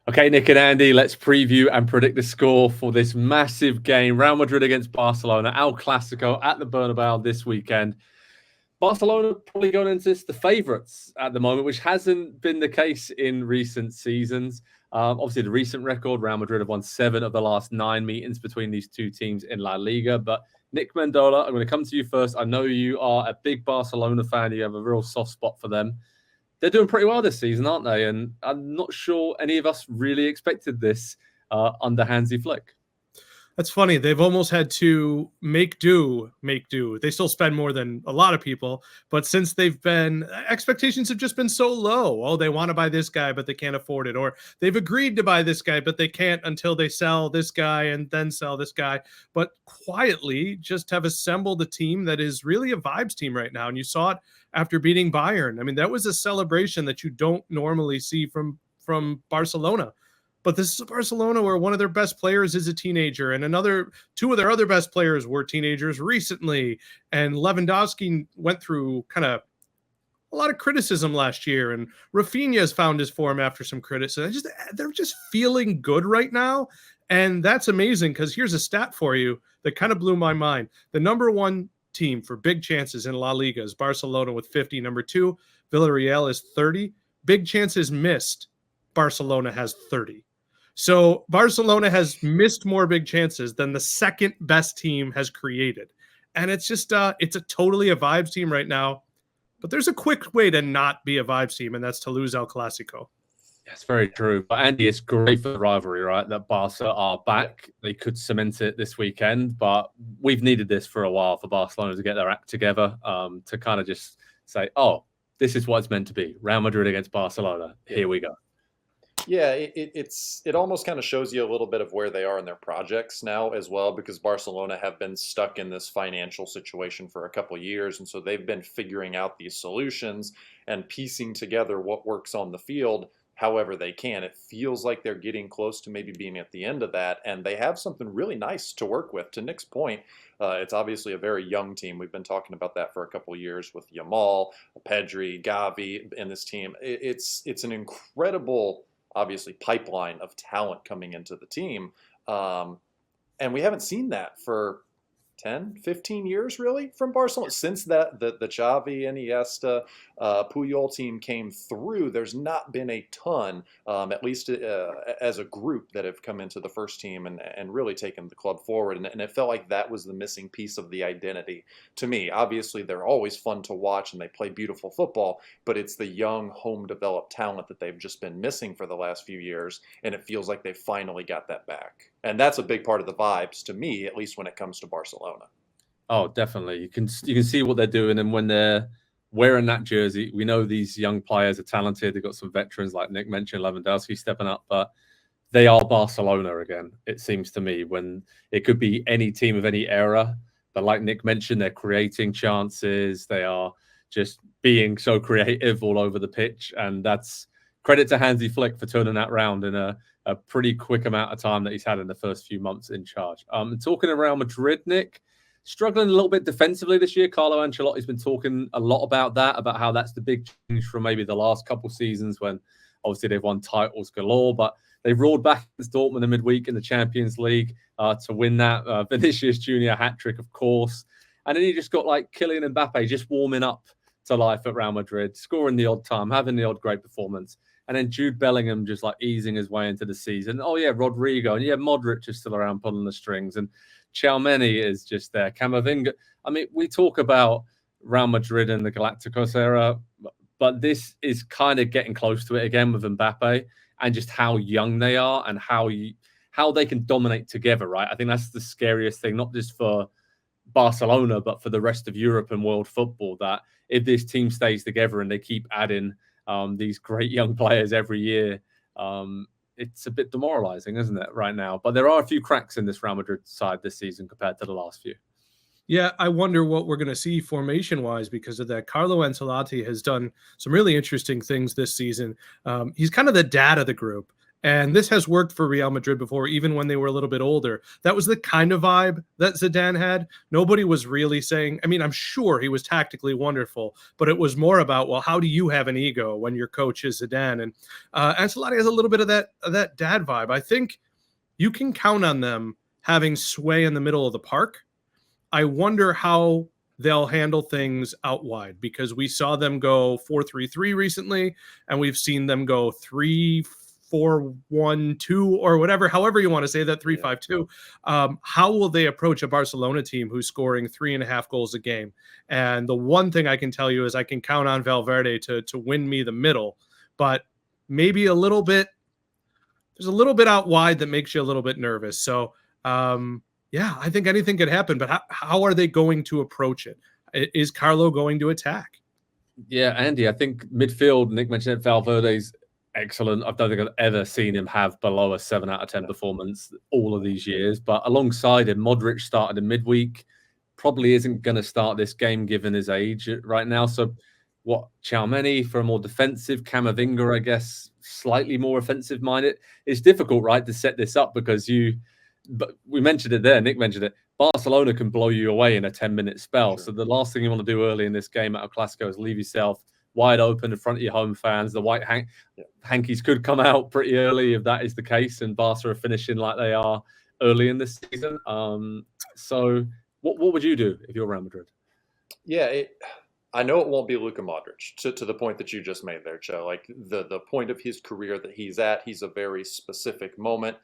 Okay, Nick and Andy, let's preview and predict the score for this massive game. Real Madrid against Barcelona, El Clasico at the Bernabeu this weekend. Barcelona probably going into this the favourites at the moment, which hasn't been the case in recent seasons. Obviously, the recent record, Real Madrid have won 7 of the last 9 meetings between these two teams in La Liga. But Nick Mendola, I'm going to come to you first. I know you are a big Barcelona fan. You have a real soft spot for them. They're doing pretty well this season, aren't they? And I'm not sure any of us really expected this under Hansi Flick. That's funny. They've almost had to make do. They still spend more than a lot of people, but since they've been, expectations have just been so low. Oh, they want to buy this guy, but they can't afford it. Or they've agreed to buy this guy, but they can't until they sell this guy and then sell this guy. But quietly just have assembled a team that is really a vibes team right now. And you saw it after beating Bayern. I mean, that was a celebration that you don't normally see from Barcelona. But this is Barcelona where one of their best players is a teenager and two of their other best players were teenagers recently. And Lewandowski went through kind of a lot of criticism last year, and Rafinha has found his form after some criticism. They're just feeling good right now. And that's amazing because here's a stat for you that kind of blew my mind. The number one team for big chances in La Liga is Barcelona with 50. Number 2, Villarreal is 30. Big chances missed, Barcelona has 30. So Barcelona has missed more big chances than the second best team has created. And it's just, it's totally a vibes team right now. But there's a quick way to not be a vibes team, and that's to lose El Clasico. That's very true. But Andy, it's great for the rivalry, right? That Barca are back. They could cement it this weekend, but we've needed this for a while for Barcelona to get their act together, to kind of just say, oh, this is what it's meant to be. Real Madrid against Barcelona. Here we go. Yeah, it almost kind of shows you a little bit of where they are in their projects now as well, because Barcelona have been stuck in this financial situation for a couple of years, and so they've been figuring out these solutions and piecing together what works on the field however they can. It feels like they're getting close to maybe being at the end of that, and they have something really nice to work with. To Nick's point, it's obviously a very young team. We've been talking about that for a couple of years with Yamal, Pedri, Gavi in this team. It's an incredible, obviously, pipeline of talent coming into the team. And we haven't seen that for 10, 15 years, really, from Barcelona. Since the Xavi, Iniesta, Puyol team came through, there's not been a ton, at least as a group, that have come into the first team and really taken the club forward. And it felt like that was the missing piece of the identity to me. Obviously, they're always fun to watch and they play beautiful football, but it's the young, home-developed talent that they've just been missing for the last few years, and it feels like they finally got that back. And that's a big part of the vibes, to me, at least when it comes to Barcelona. Oh, definitely. You can see what they're doing, and when they're wearing that jersey, we know these young players are talented. They've got some veterans, like Nick mentioned, Lewandowski stepping up, but they are Barcelona again, it seems to me, when it could be any team of any era. But like Nick mentioned, they're creating chances. They are just being so creative all over the pitch, and that's credit to Hansi Flick for turning that round in a pretty quick amount of time that he's had in the first few months in charge. Talking around Madrid, Nick, struggling a little bit defensively this year. Carlo Ancelotti's been talking a lot about that, about how that's the big change from maybe the last couple seasons when obviously they've won titles galore, but they've roared back against Dortmund in midweek in the Champions League to win that. Vinicius Junior hat-trick, of course. And then you just got like Kylian Mbappe just warming up to life at Real Madrid, scoring the odd time, having the odd great performance. And then Jude Bellingham just like easing his way into the season. Oh, yeah, Rodrigo. And yeah, Modric is still around pulling the strings. And Tchouaméni is just there. Camavinga. I mean, we talk about Real Madrid and the Galacticos era, but this is kind of getting close to it again with Mbappe and just how young they are and how they can dominate together, right? I think that's the scariest thing, not just for Barcelona, but for the rest of Europe and world football, that if this team stays together and they keep adding these great young players every year, it's a bit demoralizing, isn't it, right now? But there are a few cracks in this Real Madrid side this season compared to the last few. Yeah, I wonder what we're going to see formation-wise because of that. Carlo Ancelotti has done some really interesting things this season. He's kind of the dad of the group. And this has worked for Real Madrid before, even when they were a little bit older. That was the kind of vibe that Zidane had. Nobody was really saying, I mean, I'm sure he was tactically wonderful, but it was more about, well, how do you have an ego when your coach is Zidane? And Ancelotti has a little bit of that dad vibe. I think you can count on them having sway in the middle of the park. I wonder how they'll handle things out wide, because we saw them go 4-3-3 recently, and we've seen them go 3-4-1-2 or whatever, however you want to say that, 3-5-2. How will they approach a Barcelona team who's scoring 3.5 goals a game? And the one thing I can tell you is I can count on Valverde to win me the middle, but maybe there's a little bit out wide that makes you a little bit nervous. So, yeah, I think anything could happen, but how are they going to approach it? Is Carlo going to attack? Yeah, Andy, I think midfield, Nick mentioned it, Valverde's excellent. I don't think I've ever seen him have below a 7 out of 10 performance all of these years. But alongside him, Modric started in midweek, probably isn't going to start this game given his age right now. So what, Tchouaméni for a more defensive, Camavinga, I guess, slightly more offensive minded. It's difficult, right, to set this up because but we mentioned it there, Nick mentioned it, Barcelona can blow you away in a 10-minute spell. Sure. So the last thing you want to do early in this game at a Clasico is leave yourself wide open in front of your home fans. The white hankies could come out pretty early if that is the case, and Barca are finishing like they are early in this season. So what would you do if you're Real Madrid? Yeah, I know it won't be Luka Modric, to the point that you just made there, Joe. Like the point of his career that he's at, he's a very specific moment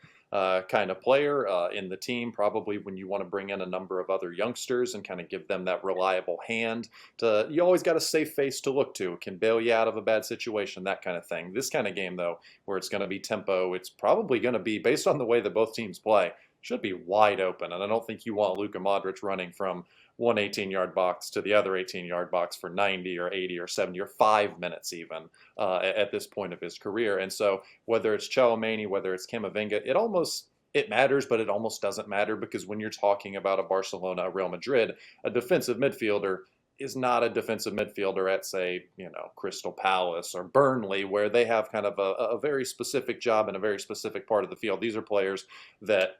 kind of player in the team, probably when you want to bring in a number of other youngsters and kind of give them that reliable hand. You always got a safe face to look to, can bail you out of a bad situation, that kind of thing. This kind of game, though, where it's going to be tempo, it's probably going to be, based on the way that both teams play, should be wide open. And I don't think you want Luka Modric running from one 18-yard box to the other 18-yard box for 90 or 80 or 70 or 5 minutes even at this point of his career. And so whether it's Tchouaméni, whether it's Camavinga, it matters, but it almost doesn't matter, because when you're talking about a Barcelona, a Real Madrid, a defensive midfielder is not a defensive midfielder at, say, Crystal Palace or Burnley, where they have kind of a very specific job in a very specific part of the field. These are players that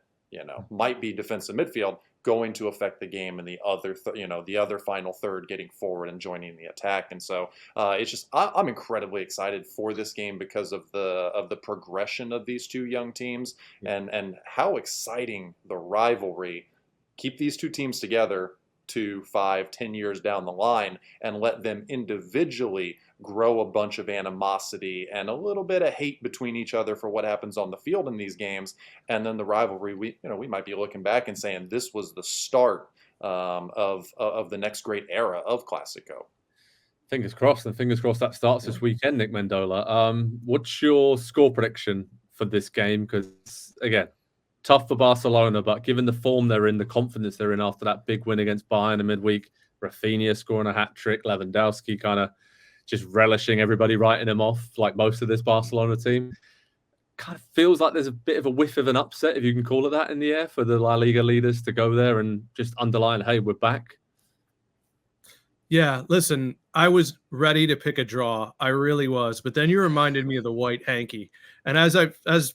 might be defensive midfield, going to affect the game in the other, the other final third, getting forward and joining the attack. And so it's just, I'm incredibly excited for this game because of the progression of these two young teams and how exciting the rivalry. Keep these two teams together 2, 5, 10 years down the line and let them individually grow a bunch of animosity and a little bit of hate between each other for what happens on the field in these games. And then the rivalry, we might be looking back and saying this was the start of the next great era of Clasico. Fingers crossed, and fingers crossed that starts this weekend, Nick Mendola. What's your score prediction for this game? Because, again, tough for Barcelona, but given the form they're in, the confidence they're in after that big win against Bayern in midweek, Rafinha scoring a hat-trick, Lewandowski kind of just relishing everybody, writing him off like most of this Barcelona team. Kind of feels like there's a bit of a whiff of an upset, if you can call it that, in the air for the La Liga leaders to go there and just underline, hey, we're back. Yeah, listen, I was ready to pick a draw. I really was. But then you reminded me of the white hanky. And as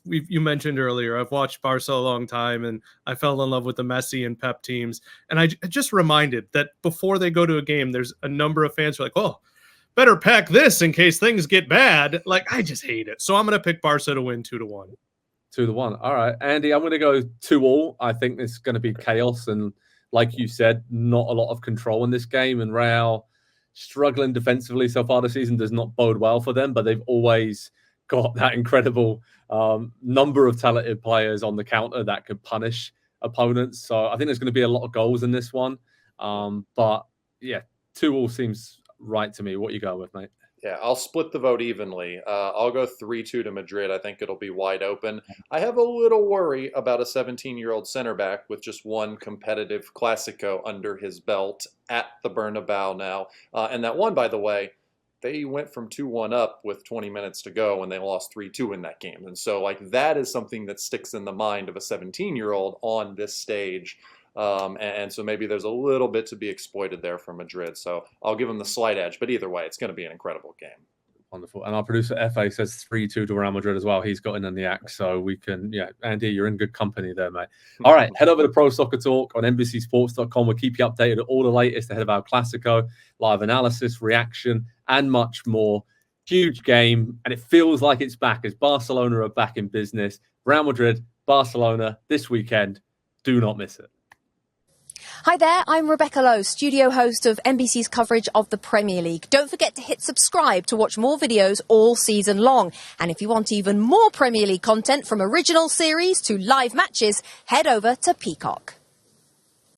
you mentioned earlier, I've watched Barca a long time, and I fell in love with the Messi and Pep teams. And I just reminded that before they go to a game, there's a number of fans who are like, oh, better pack this in case things get bad. Like, I just hate it. So I'm going to pick Barca to win 2-1. 2-1. All right, Andy, I'm going to go 2-2. I think it's going to be chaos. And like you said, not a lot of control in this game. And Real struggling defensively so far this season does not bode well for them, but they've always got that incredible number of talented players on the counter that could punish opponents. So I think there's going to be a lot of goals in this one. But yeah, 2-2 seems right to me. What you go with, mate? Yeah, I'll split the vote evenly. I'll go 3-2 to Madrid. I think it'll be wide open. I have a little worry about a 17-year-old center back with just one competitive Clasico under his belt at the Bernabeu now. And that one, by the way, they went from 2-1 up with 20 minutes to go, and they lost 3-2 in that game. And so, that is something that sticks in the mind of a 17-year-old on this stage. And so maybe there's a little bit to be exploited there for Madrid. So I'll give them the slight edge. But either way, it's going to be an incredible game. Wonderful. And our producer FA says 3-2 to Real Madrid as well. He's got in on the act, so we can, yeah, Andy, you're in good company there, mate. All right, head over to Pro Soccer Talk on NBCSports.com. We'll keep you updated on all the latest ahead of our Clasico, live analysis, reaction, and much more. Huge game, and it feels like it's back as Barcelona are back in business. Real Madrid, Barcelona this weekend. Do not miss it. Hi there, I'm Rebecca Lowe, studio host of NBC's coverage of the Premier League. Don't forget to hit subscribe to watch more videos all season long. And if you want even more Premier League content, from original series to live matches, head over to Peacock.